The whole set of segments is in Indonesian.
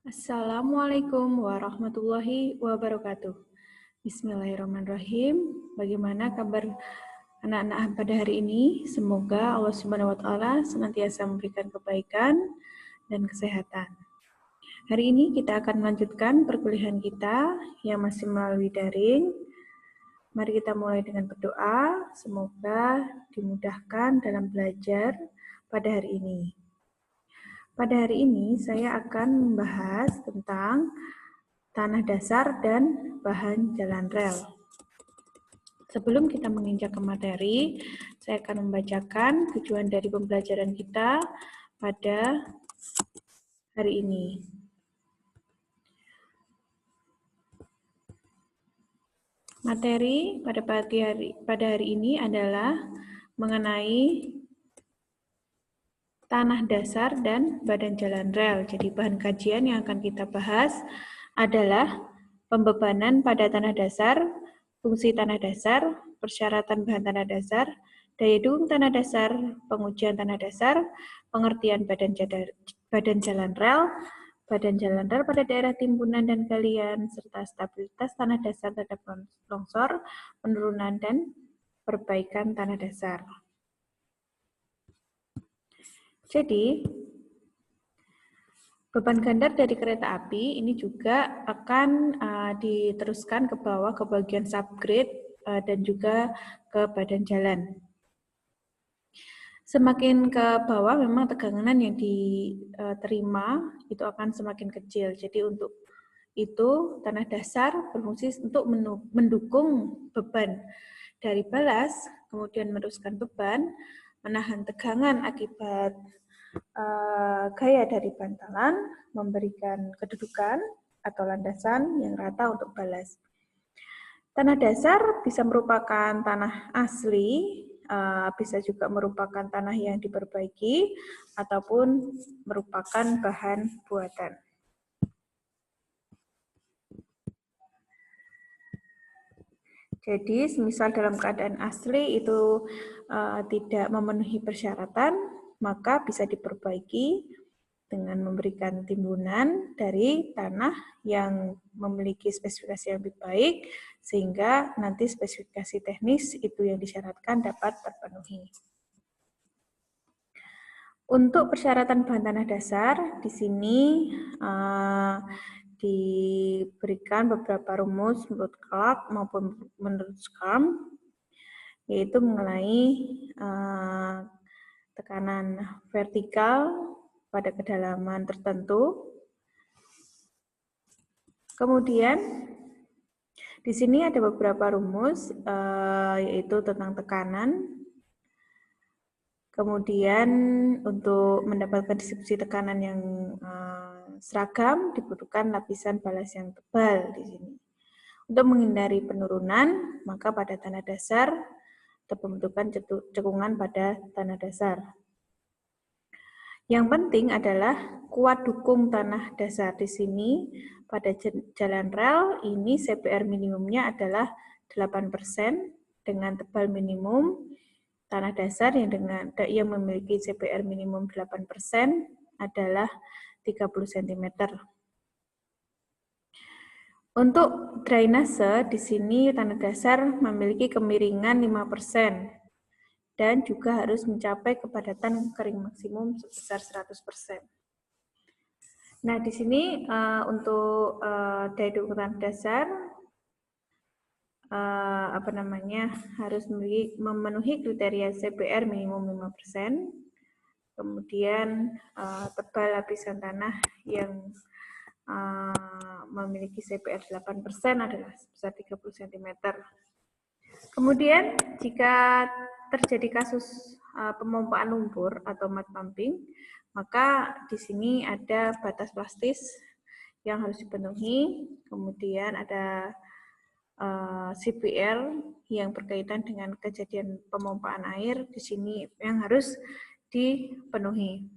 Assalamualaikum warahmatullahi wabarakatuh. Bismillahirrahmanirrahim. Bagaimana kabar anak-anak pada hari ini? Semoga Allah Subhanahu wa taala senantiasa memberikan kebaikan dan kesehatan. Hari ini kita akan melanjutkan perkuliahan kita yang masih melalui daring. Mari kita mulai dengan berdoa, semoga dimudahkan dalam belajar pada hari ini. Pada hari ini saya akan membahas tentang tanah dasar dan bahan jalan rel. Sebelum kita menginjak ke materi, saya akan membacakan tujuan dari pembelajaran kita pada hari ini. Materi pada hari ini adalah mengenai tanah dasar dan badan jalan rel. Jadi bahan kajian yang akan kita bahas adalah pembebanan pada tanah dasar, fungsi tanah dasar, persyaratan bahan tanah dasar, daya dukung tanah dasar, pengujian tanah dasar, pengertian badan jalan rel pada daerah timbunan dan galian, serta stabilitas tanah dasar terhadap longsor, penurunan, dan perbaikan tanah dasar. Jadi, beban gandar dari kereta api ini juga akan diteruskan ke bawah ke bagian subgrade dan juga ke badan jalan. Semakin ke bawah memang tegangan yang diterima itu akan semakin kecil. Jadi untuk itu tanah dasar berfungsi untuk mendukung beban dari balas, kemudian meneruskan beban, menahan tegangan akibat gaya dari bantalan, memberikan kedudukan atau landasan yang rata untuk balas. Tanah dasar bisa merupakan tanah asli, bisa juga merupakan tanah yang diperbaiki, ataupun merupakan bahan buatan. Jadi, semisal dalam keadaan asli itu tidak memenuhi persyaratan, maka bisa diperbaiki dengan memberikan timbunan dari tanah yang memiliki spesifikasi yang lebih baik, sehingga nanti spesifikasi teknis itu yang disyaratkan dapat terpenuhi. Untuk persyaratan bahan tanah dasar, di sini diberikan beberapa rumus menurut Clark maupun menurut Schramm, yaitu mengenai tekanan vertikal pada kedalaman tertentu. Kemudian di sini ada beberapa rumus, yaitu tentang tekanan. Kemudian untuk mendapatkan distribusi tekanan yang seragam dibutuhkan lapisan balas yang tebal di sini. Untuk menghindari penurunan, maka pada tanah dasar terbentukan cekungan pada tanah dasar. Yang penting adalah kuat dukung tanah dasar. Di sini pada jalan rel ini CPR minimumnya adalah 8% dengan tebal minimum. Tanah dasar yang memiliki CPR minimum 8% adalah 30 cm. Untuk drainase di sini tanah dasar memiliki kemiringan 5%. Dan juga harus mencapai kepadatan kering maksimum sebesar 100%. Nah, di sini untuk daya dukung tanah dasar harus memenuhi kriteria CPR minimum 5%, kemudian tebal lapisan tanah yang memiliki CPR 8% adalah sebesar 30 cm. Kemudian jika terjadi kasus pemompaan lumpur atau mud pumping, maka di sini ada batas plastis yang harus dipenuhi. Kemudian ada CPR yang berkaitan dengan kejadian pemompaan air di sini yang harus dipenuhi.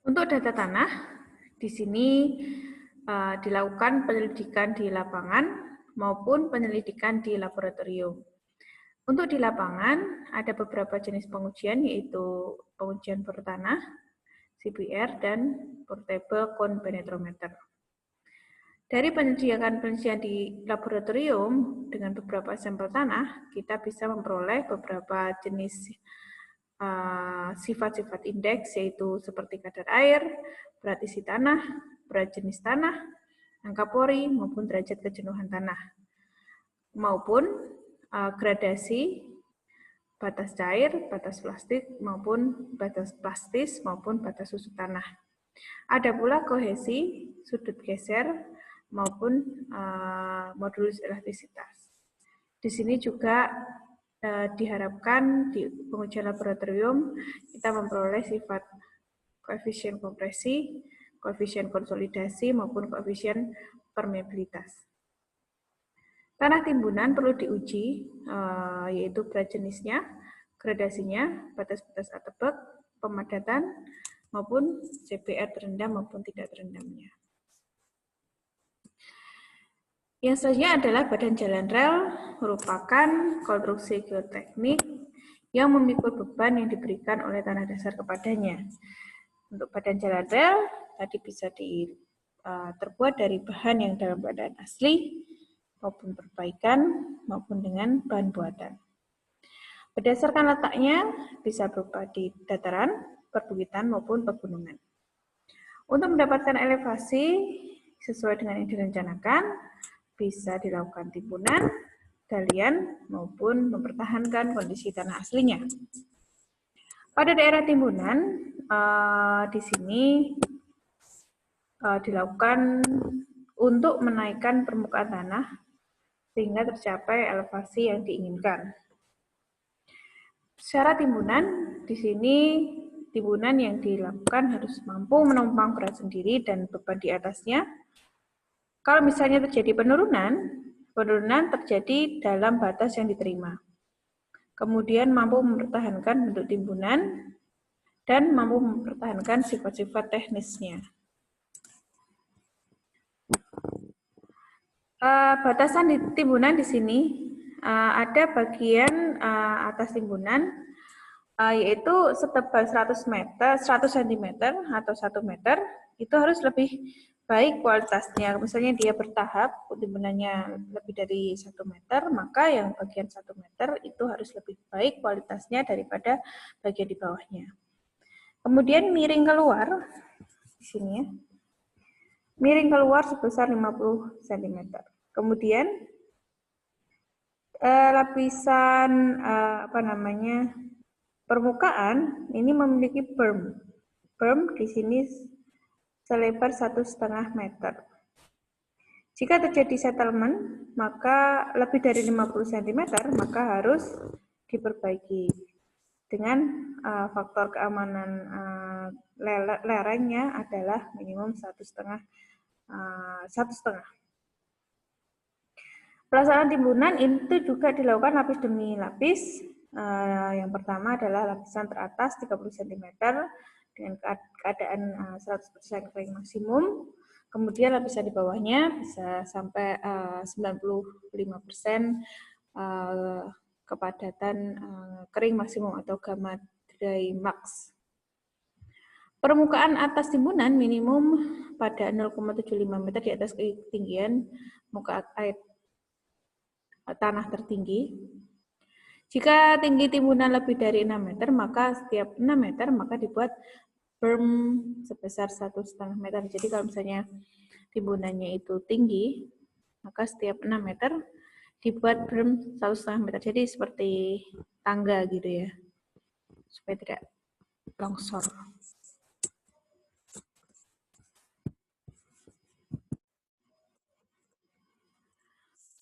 Untuk data tanah, di sini dilakukan penyelidikan di lapangan maupun penyelidikan di laboratorium. Untuk di lapangan, ada beberapa jenis pengujian, yaitu pengujian bor tanah, CBR, dan Portable Cone Penetrometer. Dari penelitian di laboratorium dengan beberapa sampel tanah, kita bisa memperoleh beberapa jenis sifat-sifat indeks, yaitu seperti kadar air, berat isi tanah, berat jenis tanah, angka pori, maupun derajat kejenuhan tanah, maupun gradasi batas cair, batas plastik, maupun batas plastis, maupun batas susut tanah. Ada pula kohesi, sudut geser, maupun modulus elastisitas. Di sini juga diharapkan di pengujian laboratorium kita memperoleh sifat koefisien kompresi, koefisien konsolidasi, maupun koefisien permeabilitas. Tanah timbunan perlu diuji, yaitu berat jenisnya, gradasinya, batas-batas atebek, pemadatan, maupun CBR terendam maupun tidak terendamnya. Yang selanjutnya adalah badan jalan rel, merupakan konstruksi geoteknik yang memikul beban yang diberikan oleh tanah dasar kepadanya. Untuk badan jalan rel, tadi bisa terbuat dari bahan yang dalam keadaan asli, maupun perbaikan, maupun dengan bahan buatan. Berdasarkan letaknya, bisa berupa di dataran, perbukitan, maupun pegunungan. Untuk mendapatkan elevasi sesuai dengan yang direncanakan, bisa dilakukan timbunan, galian, maupun mempertahankan kondisi tanah aslinya. Pada daerah timbunan, di sini dilakukan untuk menaikkan permukaan tanah sehingga tercapai elevasi yang diinginkan. Secara timbunan, di sini timbunan yang dilakukan harus mampu menopang berat sendiri dan beban di atasnya. Kalau misalnya terjadi penurunan terjadi dalam batas yang diterima. Kemudian mampu mempertahankan bentuk timbunan dan mampu mempertahankan sifat-sifat teknisnya. Batasan di timbunan di sini ada bagian atas timbunan yaitu setebal 100 cm atau 1 meter itu harus lebih baik kualitasnya. Misalnya dia bertahap, timbunannya lebih dari 1 meter, maka yang bagian 1 meter itu harus lebih baik kualitasnya daripada bagian di bawahnya. Kemudian miring keluar di sini ya. Miring keluar sebesar 50 cm. Kemudian lapisan permukaan ini memiliki berm. Berm di sini selebar 1,5 meter. Jika terjadi settlement, maka lebih dari 50 cm, maka harus diperbaiki dengan faktor keamanan lerengnya adalah minimum 1,5. Pelaksanaan timbunan itu juga dilakukan lapis demi lapis. Yang pertama adalah lapisan teratas 30 cm dengan keadaan 100% kering maksimum. Kemudian lapisan di bawahnya bisa sampai 95% kepadatan kering maksimum atau gamma dry max. Permukaan atas timbunan minimum pada 0,75 meter di atas ketinggian muka air tanah tertinggi. Jika tinggi timbunan lebih dari 6 meter, maka setiap 6 meter maka dibuat berm sebesar 1,5 meter. Jadi kalau misalnya timbunannya itu tinggi, maka setiap 6 meter dibuat berm 1,5 meter. Jadi seperti tangga gitu ya, supaya tidak longsor.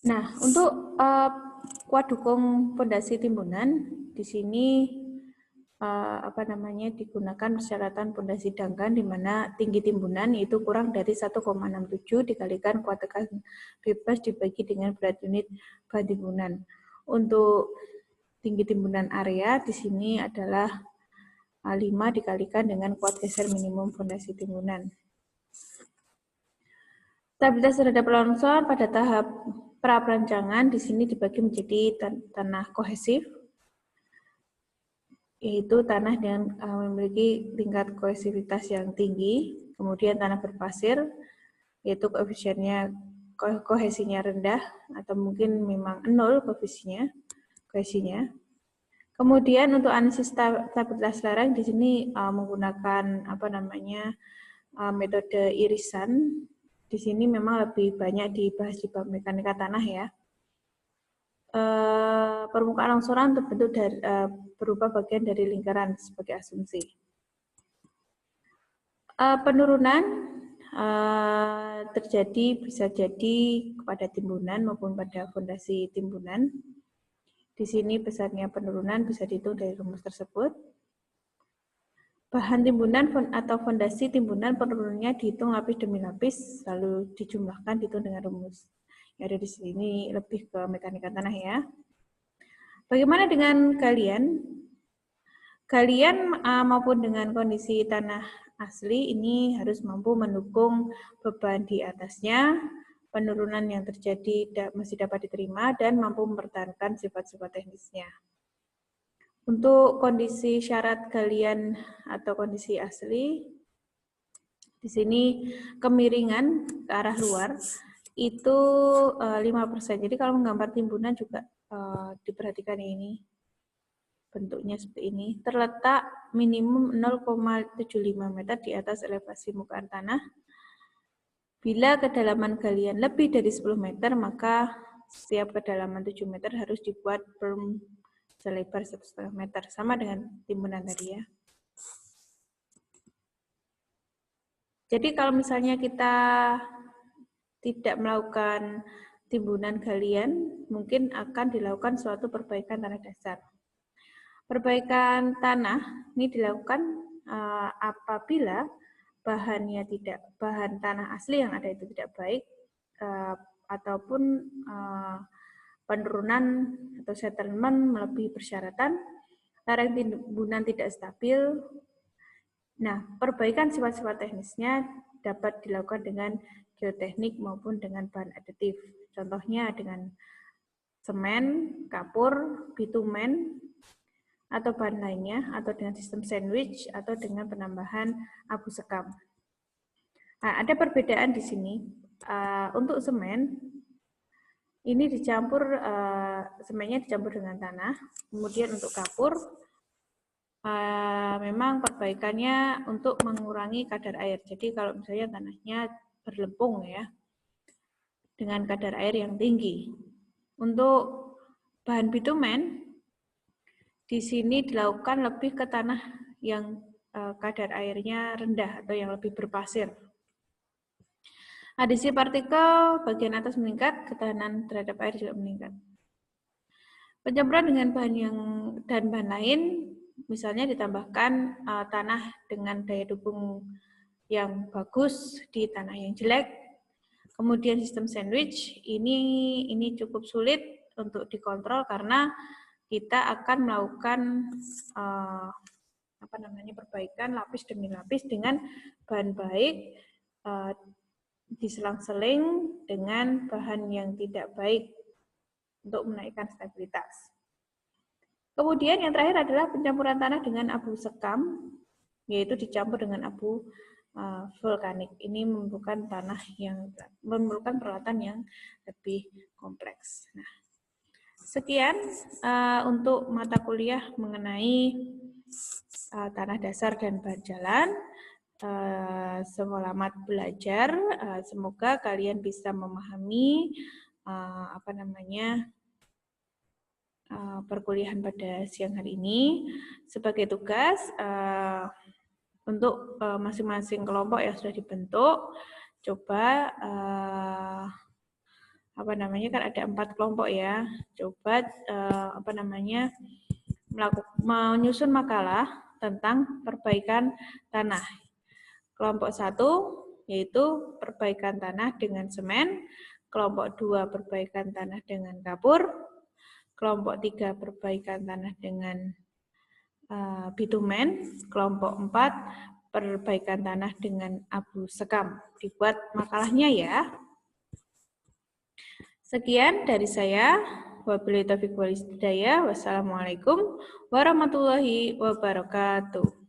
Nah, untuk kuat dukung pondasi timbunan di sini digunakan persyaratan pondasi dangkal di mana tinggi timbunan itu kurang dari 1,67 dikalikan kuat tekan bebas dibagi dengan berat unit bahan timbunan. Untuk tinggi timbunan area di sini adalah 5 dikalikan dengan kuat geser minimum pondasi timbunan. Stabilitas terhadap longsor pada tahap Pra-perancangan di sini dibagi menjadi tanah kohesif, yaitu tanah dengan memiliki tingkat kohesivitas yang tinggi, kemudian tanah berpasir, yaitu kohesinya rendah, atau mungkin memang 0 kohesinya. Kemudian untuk analisis stabilitas lereng di sini menggunakan metode irisan. Di sini memang lebih banyak dibahas di bab mekanika tanah ya. Permukaan longsoran terbentuk dari berupa bagian dari lingkaran sebagai asumsi. Penurunan terjadi bisa jadi pada timbunan maupun pada fondasi timbunan. Di sini besarnya penurunan bisa dihitung dari rumus tersebut. Bahan timbunan atau fondasi timbunan penurunannya dihitung lapis demi lapis, lalu dijumlahkan dihitung dengan rumus. Yang ada di sini lebih ke mekanika tanah ya. Bagaimana dengan galian? Galian maupun dengan kondisi tanah asli ini harus mampu mendukung beban di atasnya, penurunan yang terjadi masih dapat diterima, dan mampu mempertahankan sifat-sifat teknisnya. Untuk kondisi syarat galian atau kondisi asli, di sini kemiringan ke arah luar itu 5%. Jadi kalau menggambar timbunan juga diperhatikan ini. Bentuknya seperti ini. Terletak minimum 0,75 meter di atas elevasi permukaan tanah. Bila kedalaman galian lebih dari 10 meter, maka setiap kedalaman 7 meter harus dibuat berm selebar 1,5 meter, sama dengan timbunan tadi ya. Jadi kalau misalnya kita tidak melakukan timbunan galian, mungkin akan dilakukan suatu perbaikan tanah dasar. Perbaikan tanah ini dilakukan apabila bahan tanah asli yang ada itu tidak baik, ataupun penurunan atau settlement melebihi persyaratan, lereng timbunan tidak stabil. Nah, perbaikan sifat-sifat teknisnya dapat dilakukan dengan geoteknik maupun dengan bahan aditif. Contohnya dengan semen, kapur, bitumen, atau bahan lainnya, atau dengan sistem sandwich, atau dengan penambahan abu sekam. Nah, ada perbedaan di sini. Untuk semen, ini semennya dicampur dengan tanah. Kemudian untuk kapur, memang perbaikannya untuk mengurangi kadar air. Jadi kalau misalnya tanahnya berlempung ya, dengan kadar air yang tinggi. Untuk bahan bitumen, di sini dilakukan lebih ke tanah yang kadar airnya rendah atau yang lebih berpasir. Adisi partikel bagian atas meningkat, ketahanan terhadap air juga meningkat. Pencampuran dengan bahan lain, misalnya ditambahkan tanah dengan daya dukung yang bagus di tanah yang jelek. Kemudian sistem sandwich ini cukup sulit untuk dikontrol karena kita akan melakukan perbaikan lapis demi lapis dengan bahan baik, diselang-seling dengan bahan yang tidak baik untuk menaikkan stabilitas. Kemudian yang terakhir adalah pencampuran tanah dengan abu sekam, yaitu dicampur dengan abu vulkanik. Ini memerlukan peralatan yang lebih kompleks. Nah, sekian untuk mata kuliah mengenai tanah dasar dan bahan jalan. Selamat belajar. Semoga kalian bisa memahami perkuliahan pada siang hari ini. Sebagai tugas untuk masing-masing kelompok yang sudah dibentuk, coba kan ada 4 kelompok ya. Coba menyusun makalah tentang perbaikan tanah. Kelompok 1 yaitu perbaikan tanah dengan semen, kelompok 2 perbaikan tanah dengan kapur, kelompok 3 perbaikan tanah dengan bitumen, kelompok 4 perbaikan tanah dengan abu sekam. Dibuat makalahnya ya. Sekian dari saya. Wabillahi taufiq wal hidayah. Wassalamualaikum warahmatullahi wabarakatuh.